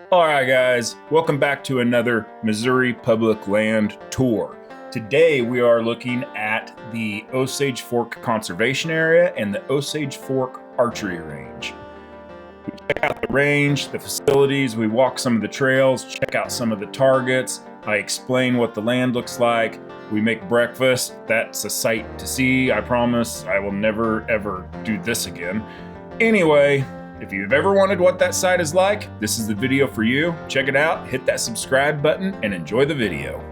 All right, guys, welcome back to another Missouri Public Land Tour. Today we are looking at the Osage Fork Conservation Area and the Osage Fork Archery Range. We check out the range, the facilities, we walk some of the trails, check out some of the targets. I explain what the land looks like. We make breakfast. That's a sight to see. I promise I will never ever do this again. Anyway, if you've ever wondered what that site is like, this is the video for you. Check it out, hit that subscribe button, and enjoy the video.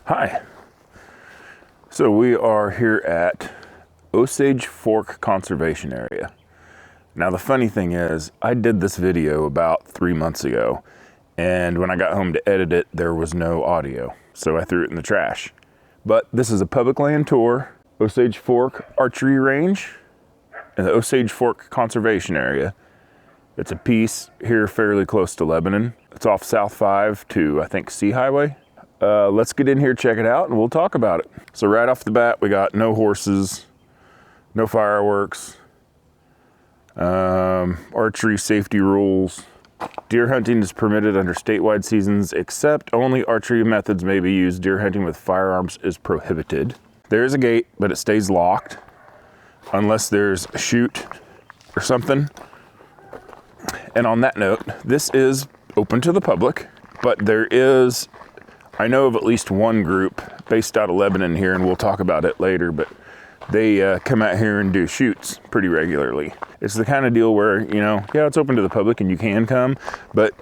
Hi. So we are here at Osage Fork Conservation Area. Now the funny thing is, I did this video about 3 months ago, and when I got home to edit it, there was no audio, so I threw it in the trash. But this is a public land tour, Osage Fork Archery Range, and the Osage Fork Conservation Area. It's a piece here fairly close to Lebanon. It's off South 5 to, I think, Sea Highway. Let's get in here, check it out, and we'll talk about it. So right off the bat, we got no horses, no fireworks, archery safety rules. Deer hunting is permitted under statewide seasons, except only archery methods may be used. Deer hunting with firearms is prohibited. There is a gate, but it stays locked unless there's a shoot or something. And on that note, this is open to the public, but there is, I know of at least one group based out of Lebanon here, and we'll talk about it later, but they come out here and do shoots pretty regularly. It's the kind of deal where, you know, yeah, it's open to the public and you can come, but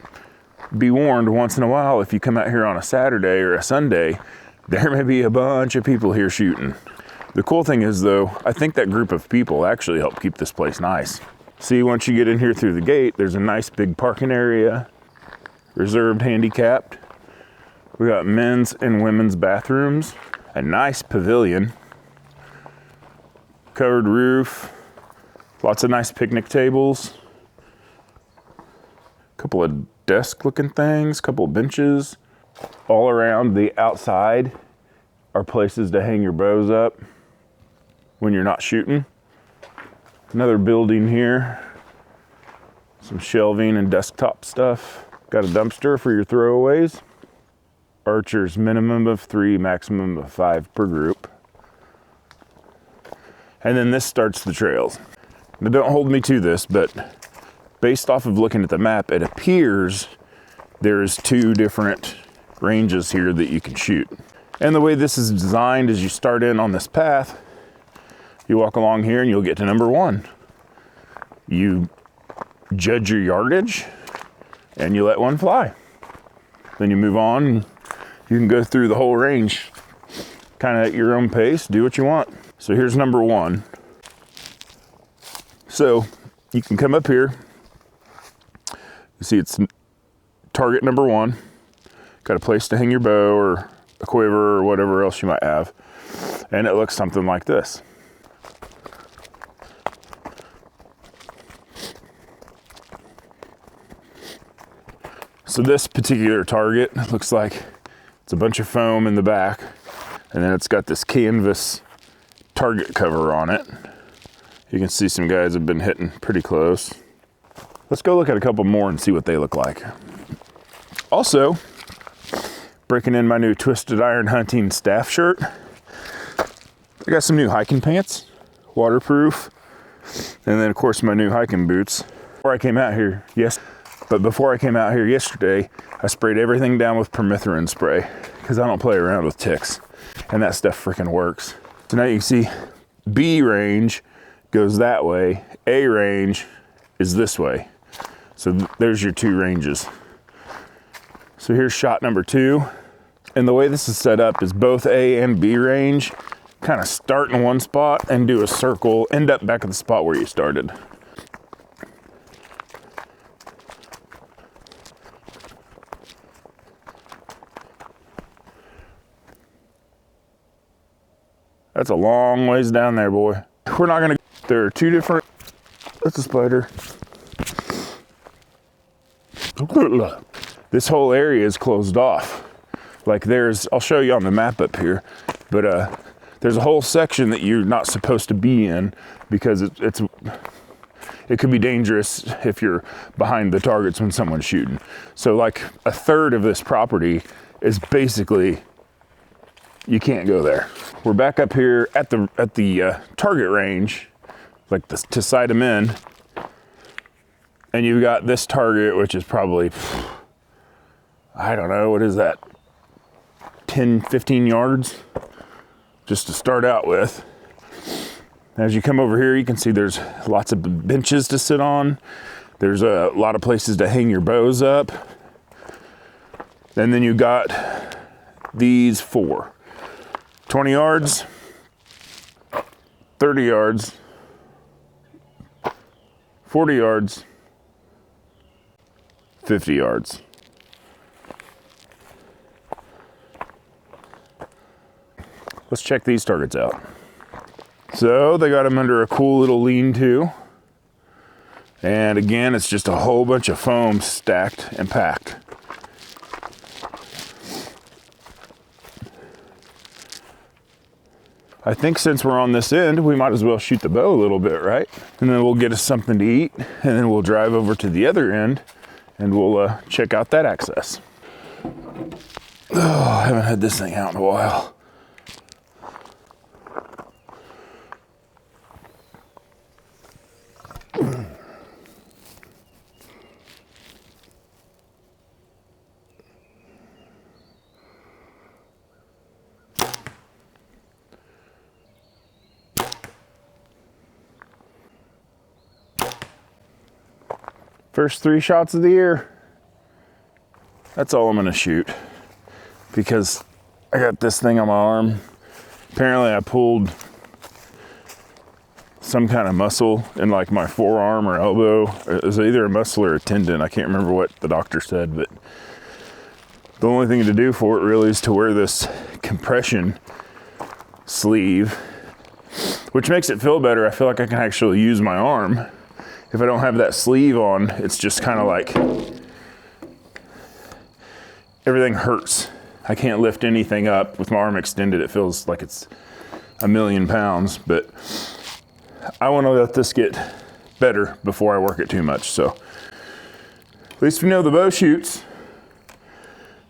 be warned, once in a while, if you come out here on a Saturday or a Sunday, there may be a bunch of people here shooting. The cool thing is, though, I think that group of people actually help keep this place nice. See, once you get in here through the gate, there's a nice big parking area, reserved handicapped. We got men's and women's bathrooms, a nice pavilion, covered roof, lots of nice picnic tables, a couple of desk looking things, a couple of benches. All around the outside are places to hang your bows up when you're not shooting. Another building here, some shelving and desktop stuff. Got a dumpster for your throwaways. Archers, minimum of 3, maximum of 5 per group. And then this starts the trails. Now don't hold me to this, but based off of looking at the map, it appears there's 2 different ranges here that you can shoot. And the way this is designed is you start in on this path, you walk along here and you'll get to number 1. You judge your yardage and you let one fly. Then you move on and you can go through the whole range, kind of at your own pace, do what you want. So here's number 1. So you can come up here. You see it's target number 1. Got a place to hang your bow or a quiver or whatever else you might have. And it looks something like this. So this particular target looks like it's a bunch of foam in the back, and then it's got this canvas target cover on it. You can see some guys have been hitting pretty close. Let's go look at a couple more and see what they look like. Also, breaking in my new Twisted Iron Hunting staff shirt. I got some new hiking pants, waterproof, and then of course my new hiking boots. Before I came out here yesterday, I sprayed everything down with permethrin spray because I don't play around with ticks, and that stuff freaking works. So now you can see B range goes that way, A range is this way. So there's your 2 ranges. So here's shot number 2. And the way this is set up is both A and B range kind of start in one spot and do a circle, end up back at the spot where you started. That's a long ways down there, boy. We're not gonna, there are 2 different, that's a spider. this whole area is closed off. Like I'll show you on the map up here, but there's a whole section that you're not supposed to be in because it could be dangerous if you're behind the targets when someone's shooting. So like a third of this property is basically, you can't go there. We're back up here at the target range, like to sight them in. And you've got this target, which is probably, I don't know, what is that? 10, 15 yards, just to start out with. As you come over here, you can see there's lots of benches to sit on. There's a lot of places to hang your bows up. And then you got these 4. 20 yards, 30 yards, 40 yards, 50 yards. Let's check these targets out. So they got them under a cool little lean-to. And again, it's just a whole bunch of foam stacked and packed. I think since we're on this end, we might as well shoot the bow a little bit, right? And then we'll get us something to eat, and then we'll drive over to the other end, and we'll check out that access. Oh, I haven't had this thing out in a while. First 3 shots of the year. That's all I'm gonna shoot because I got this thing on my arm. Apparently I pulled some kind of muscle in like my forearm or elbow. It was either a muscle or a tendon. I can't remember what the doctor said, but the only thing to do for it really is to wear this compression sleeve, which makes it feel better. I feel like I can actually use my arm. If I don't have that sleeve on, it's just kind of like everything hurts. I can't lift anything up with my arm extended. It feels like it's a million pounds, but I want to let this get better before I work it too much. So at least we know the bow shoots.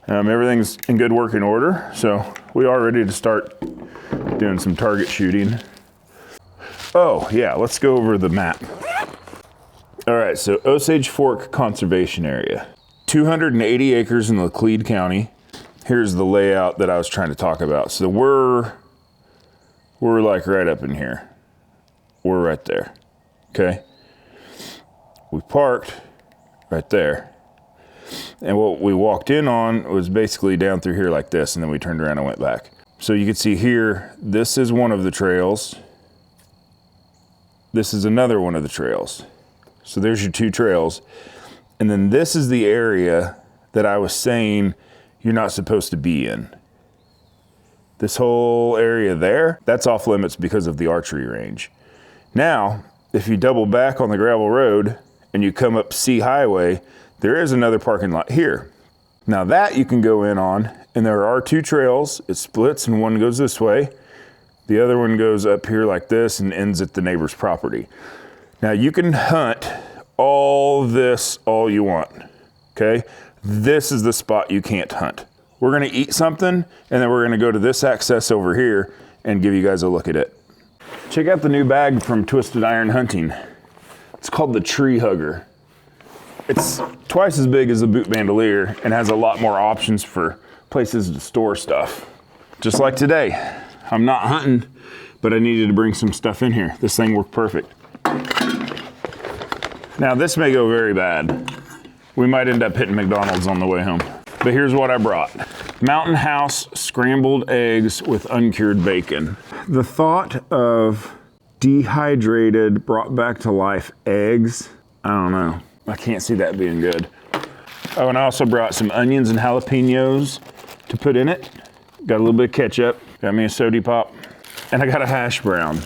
Everything's in good working order. So we are ready to start doing some target shooting. Oh yeah, let's go over the map. All right, so Osage Fork Conservation Area. 280 acres in Laclede County. Here's the layout that I was trying to talk about. So we're like right up in here. We're right there, okay? We parked right there. And what we walked in on was basically down through here like this, and then we turned around and went back. So you can see here, this is one of the trails. This is another one of the trails. So there's your 2 trails. And then this is the area that I was saying you're not supposed to be in. This whole area there, that's off limits because of the archery range. Now, if you double back on the gravel road and you come up C Highway, there is another parking lot here. Now that you can go in on, and there are 2 trails. It splits and one goes this way. The other one goes up here like this and ends at the neighbor's property. Now you can hunt all this all you want, okay? This is the spot you can't hunt. We're gonna eat something, and then we're gonna go to this access over here and give you guys a look at it. Check out the new bag from Twisted Iron Hunting. It's called the Tree Hugger. It's twice as big as the boot bandolier and has a lot more options for places to store stuff. Just like today, I'm not hunting, but I needed to bring some stuff in here. This thing worked perfect. Now this may go very bad. We might end up hitting McDonald's on the way home. But here's what I brought. Mountain House scrambled eggs with uncured bacon. The thought of dehydrated, brought back to life eggs, I don't know. I can't see that being good. Oh, and I also brought some onions and jalapenos to put in it. Got a little bit of ketchup. Got me a soda pop. And I got a hash brown.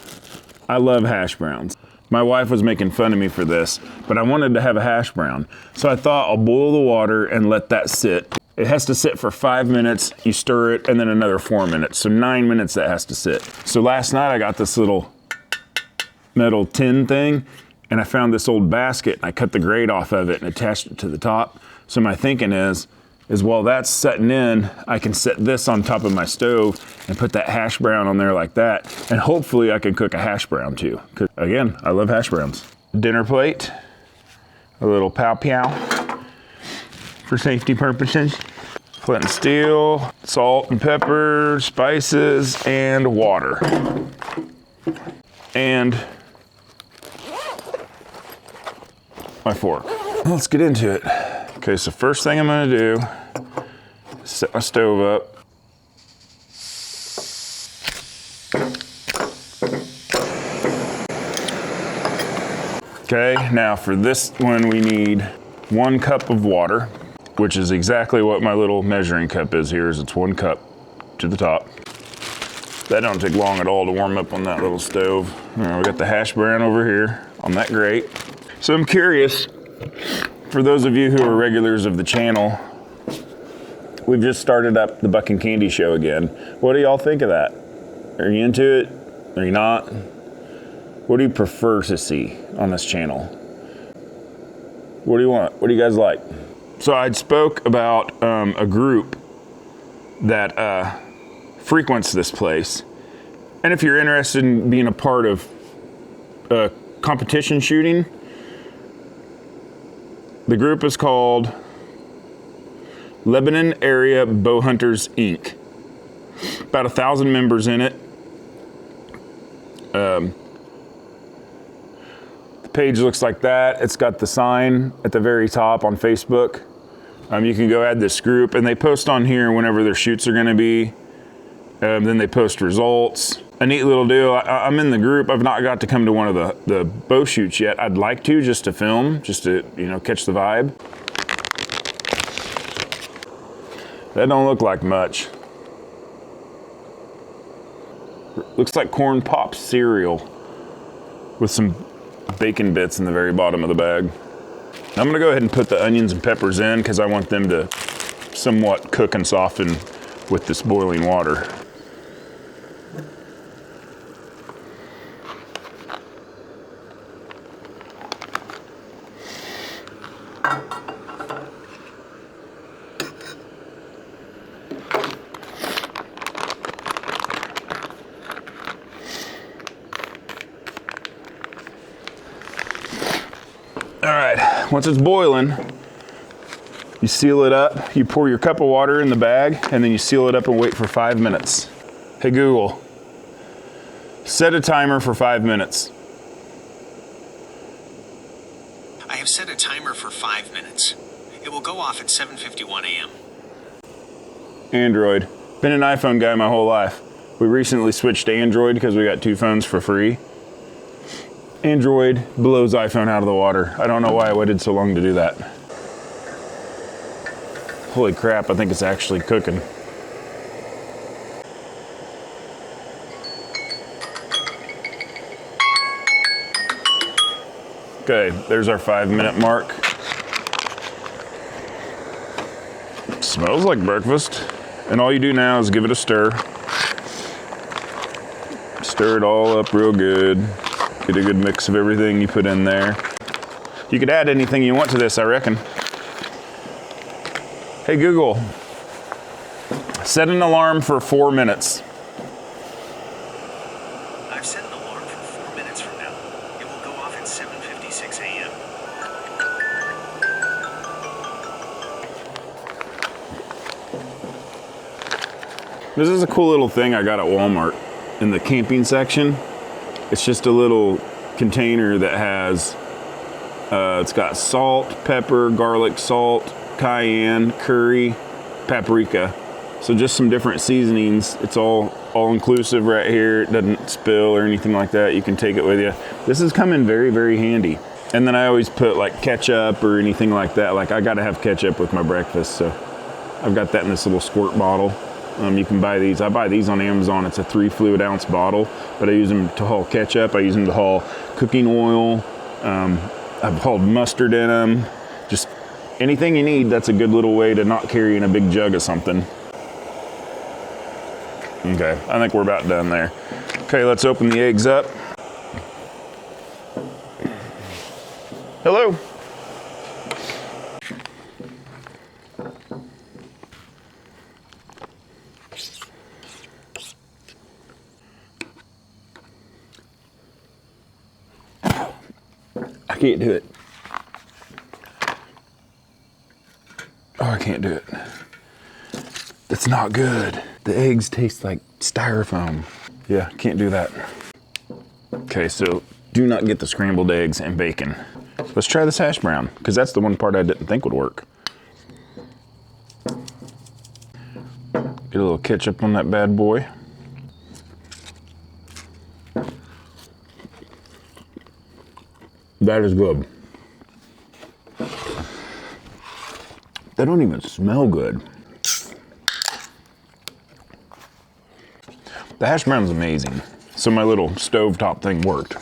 I love hash browns. My wife was making fun of me for this, but I wanted to have a hash brown. So I thought I'll boil the water and let that sit. It has to sit for 5 minutes, you stir it, and then another 4 minutes. So 9 minutes that has to sit. So last night I got this little metal tin thing, and I found this old basket, and I cut the grate off of it and attached it to the top. So my thinking is while that's setting in, I can set this on top of my stove and put that hash brown on there like that, and hopefully I can cook a hash brown too. Because again, I love hash browns. Dinner plate, a little pow-pow for safety purposes. Flint and steel, salt and pepper, spices, and water. And my fork. Let's get into it. Okay, so first thing I'm gonna do is set my stove up. Okay, now for this one we need 1 cup of water, which is exactly what my little measuring cup is here, is it's 1 cup to the top. That don't take long at all to warm up on that little stove. All right, we got the hash brown over here on that grate. So I'm curious, for those of you who are regulars of the channel, we've just started up the Buck and Candy show again. What do y'all think of that? Are you into it? Are you not? What do you prefer to see on this channel? What do you want? What do you guys like? So I spoke about a group that frequents this place. And if you're interested in being a part of competition shooting, the group is called Lebanon Area Bow Hunters, Inc. About 1,000 members in it. The page looks like that. It's got the sign at the very top on Facebook. You can go add this group, and they post on here whenever their shoots are gonna be. Then they post results. A neat little deal. I'm in the group. I've not got to come to one of the bow shoots yet. I'd like to, just to film, just to, you know, catch the vibe. That don't look like much. Looks like corn pop cereal with some bacon bits in the very bottom of the bag. I'm gonna go ahead and put the onions and peppers in because I want them to somewhat cook and soften with this boiling water. All right, once it's boiling, you seal it up, you pour your cup of water in the bag, and then you seal it up and wait for 5 minutes. Hey Google, set a timer for 5 minutes. I have set a timer for 5 minutes. It will go off at 7:51 a.m. Android. Been an iPhone guy my whole life. We recently switched to Android because we got 2 phones for free. Android blows iPhone out of the water. I don't know why I waited so long to do that. Holy crap, I think it's actually cooking. Okay, there's our 5-minute mark. Smells like breakfast. And all you do now is give it a stir. Stir it all up real good. Get a good mix of everything you put in there. You could add anything you want to this, I reckon. Hey Google, set an alarm for 4 minutes. I've set an alarm for 4 minutes from now. It will go off at 7:56 a.m. This is a cool little thing I got at Walmart in the camping section. It's just a little container that has, it's got salt, pepper, garlic, salt, cayenne, curry, paprika. So just some different seasonings. It's all inclusive right here. It doesn't spill or anything like that. You can take it with you. This is coming very, very handy. And then I always put like ketchup or anything like that. Like I gotta have ketchup with my breakfast. So I've got that in this little squirt bottle. You can buy these. I buy these on Amazon. It's a 3 fluid ounce bottle, but I use them to haul ketchup. I use them to haul cooking oil. I've hauled mustard in them. Just anything you need. That's a good little way to not carry in a big jug of something. Okay, I think we're about done there. Okay, let's open the eggs up. Hello. I can't do it. Oh, I can't do it. It's not good. The eggs taste like styrofoam. Yeah, can't do that. Okay, so do not get the scrambled eggs and bacon. Let's try this hash brown, because that's the one part I didn't think would work. Get a little ketchup on that bad boy. That is good. They don't even smell good. The hash brown's amazing. So my little stovetop thing worked.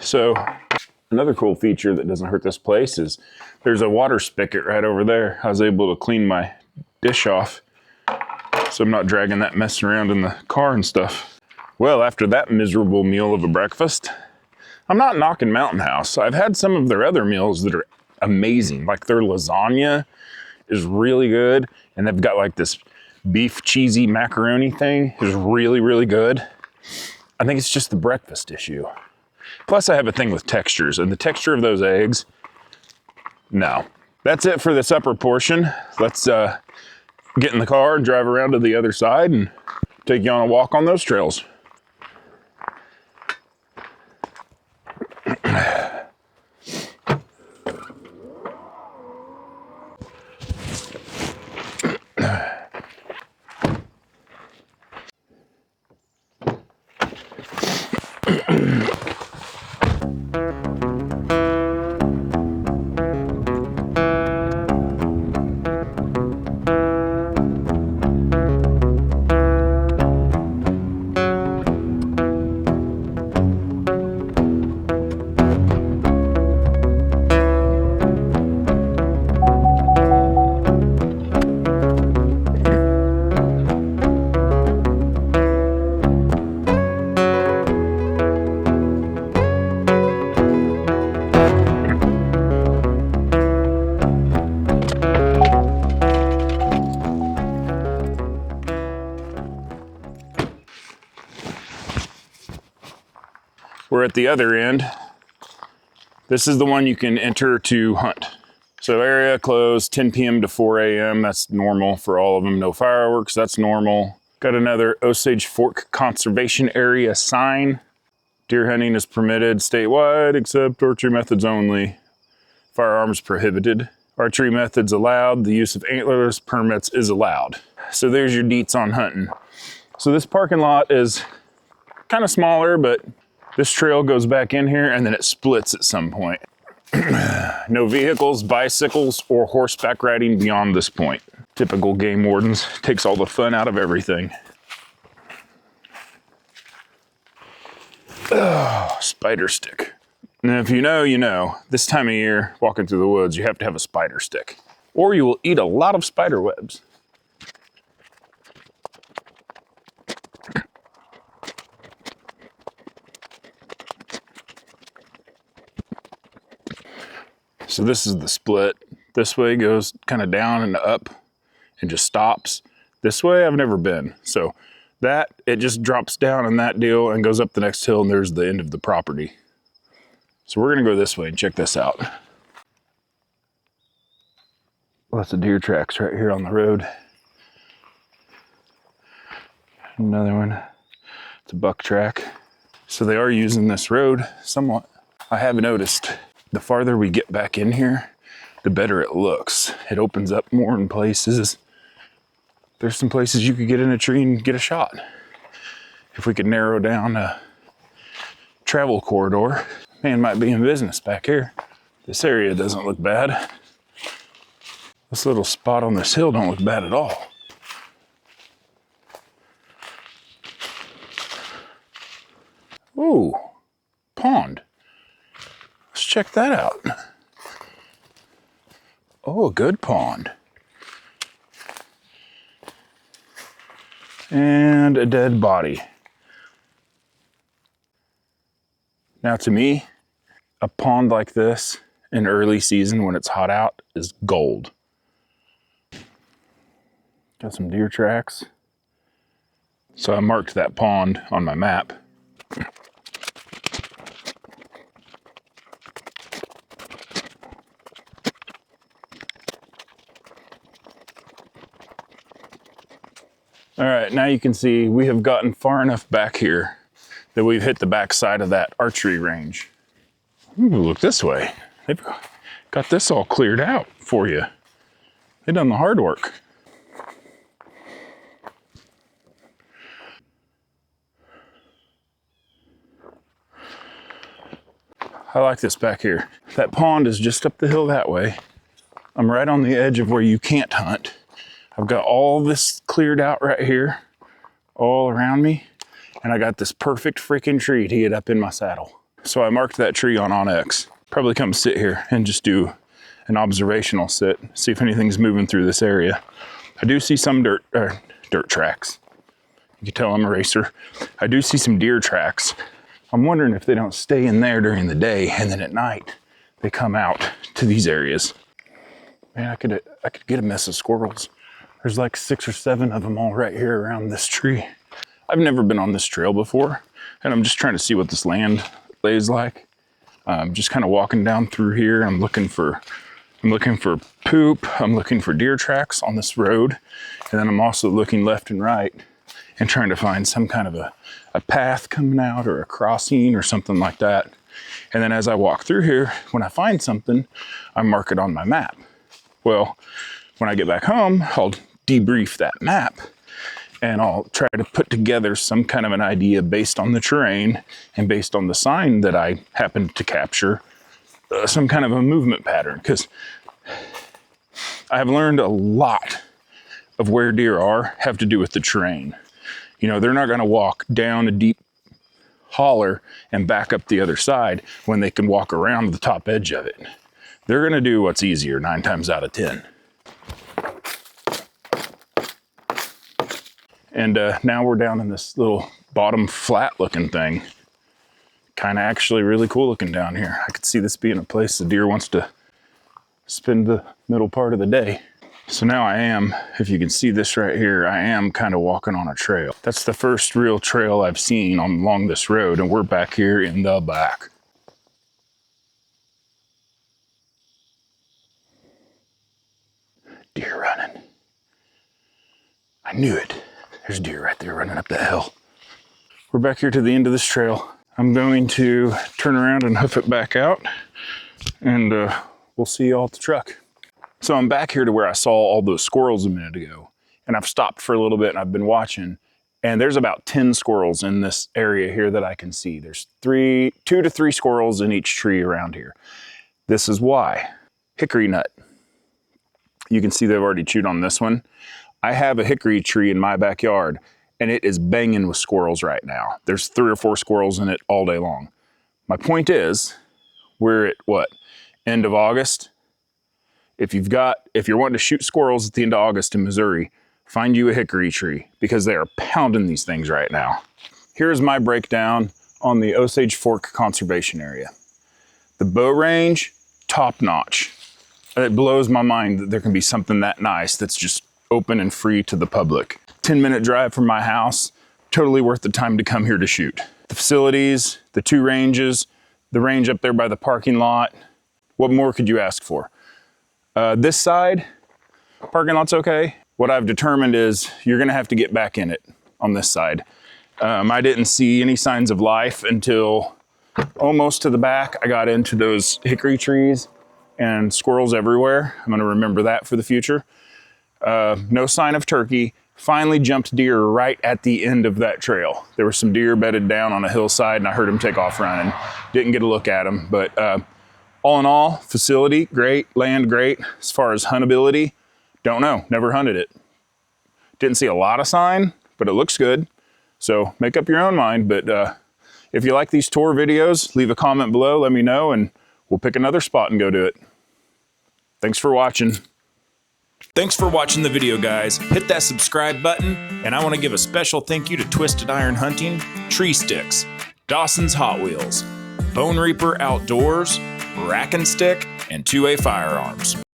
So another cool feature that doesn't hurt this place is there's a water spigot right over there. I was able to clean my dish off, so I'm not dragging that mess around in the car and stuff. Well, after that miserable meal of a breakfast, I'm not knocking Mountain House. I've had some of their other meals that are amazing. Like their lasagna is really good, and they've got like this beef cheesy macaroni thing is really, really good. I think it's just the breakfast issue. Plus I have a thing with textures, and the texture of those eggs, no. That's it for this upper portion. Let's get in the car and drive around to the other side and take you on a walk on those trails. We're at the other end. This is the one you can enter to hunt. So area closed 10 p.m. to 4 a.m. That's normal for all of them. No fireworks, that's normal. Got another Osage Fork Conservation Area sign. Deer hunting is permitted statewide, except archery methods only. Firearms prohibited. Archery methods allowed. The use of antlers permits is allowed. So there's your deets on hunting. So this parking lot is kind of smaller, but this trail goes back in here and then it splits at some point. No vehicles, bicycles, or horseback riding beyond this point. Typical game wardens. Takes all the fun out of everything. Oh, spider stick. Now, if you know, you know. This time of year, walking through the woods, you have to have a spider stick, or you will eat a lot of spider webs. So this is the split. This way goes kind of down and up and just stops. This way I've never been. So that, it just drops down in that deal and goes up the next hill, and there's the end of the property. So we're gonna go this way and check this out. Lots of deer tracks right here on the road. Another one. It's a buck track. So they are using this road somewhat. I have noticed the farther we get back in here, the better it looks. It opens up more in places. There's some places you could get in a tree and get a shot. If we could narrow down a travel corridor, man might be in business back here. This area doesn't look bad. This little spot on this hill don't look bad at all. Ooh, pond. Let's check that out. Oh, a good pond. And a dead body. Now to me, a pond like this in early season when it's hot out is gold. Got some deer tracks. So I marked that pond on my map. All right, now you can see we have gotten far enough back here that we've hit the back side of that archery range. Ooh, look this way. They've got this all cleared out for you. They've done the hard work. I like this back here. That pond is just up the hill that way. I'm right on the edge of where you can't hunt. I've got all this cleared out right here, all around me, and I got this perfect freaking tree to get up in my saddle. So I marked that tree on Onyx. Probably come sit here and just do an observational sit, see if anything's moving through this area. I do see some dirt tracks. You can tell I'm a racer. I do see some deer tracks. I'm wondering if they don't stay in there during the day and then at night they come out to these areas. Man, I could get a mess of squirrels. There's like 6 or 7 of them all right here around this tree. I've never been on this trail before, and I'm just trying to see what this land lays like. Just kind of walking down through here. I'm looking for poop. I'm looking for deer tracks on this road, and then I'm also looking left and right and trying to find some kind of a path coming out or a crossing or something like that. And then as I walk through here, when I find something, I mark it on my map. Well, when I get back home, I'll debrief that map and I'll try to put together some kind of an idea based on the terrain and based on the sign that I happened to capture, some kind of a movement pattern. Because I have learned a lot of where deer are have to do with the terrain. You know, they're not going to walk down a deep holler and back up the other side when they can walk around the top edge of it. They're going to do what's easier 9 times out of 10. And now we're down in this little bottom flat looking thing. Kind of actually really cool looking down here. I could see this being a place the deer wants to spend the middle part of the day. So now I am, if you can see this right here, I am kind of walking on a trail. That's the first real trail I've seen along this road, and we're back here in the back. Deer running. I knew it. There's deer right there running up that hill. We're back here to the end of this trail. I'm going to turn around and hoof it back out, and we'll see you all at the truck. So I'm back here to where I saw all those squirrels a minute ago, and I've stopped for a little bit and I've been watching, and there's about 10 squirrels in this area here that I can see. There's 2 to 3 squirrels in each tree around here. This is why. Hickory nut. You can see they've already chewed on this one. I have a hickory tree in my backyard, and it is banging with squirrels right now. There's 3 or 4 squirrels in it all day long. My point is, we're at what? End of August? If you're wanting to shoot squirrels at the end of August in Missouri, find you a hickory tree because they are pounding these things right now. Here's my breakdown on the Osage Fork Conservation Area. The bow range, top notch. It blows my mind that there can be something that nice that's just open and free to the public. 10-minute drive from my house, totally worth the time to come here to shoot. The facilities, the 2 ranges, the range up there by the parking lot. What more could you ask for? This side, parking lot's okay. What I've determined is you're gonna have to get back in it. on this side. I didn't see any signs of life until almost to the back. I got into those hickory trees and squirrels everywhere. I'm gonna remember that for the future. No sign of turkey. Finally jumped deer right at the end of that trail. There were some deer bedded down on a hillside and I heard them take off running. Didn't get a look at them, but all in all, facility, great, land, great. As far as huntability, don't know, never hunted it. Didn't see a lot of sign, but it looks good. So make up your own mind, but if you like these tour videos, leave a comment below, let me know, and we'll pick another spot and go do it. Thanks for watching. Thanks for watching the video, guys. Hit that subscribe button, and I want to give a special thank you to Twisted Iron Hunting, Tree Sticks, Dawson's Hot Wheels, Bone Reaper Outdoors, Rack and Stick, and 2A Firearms.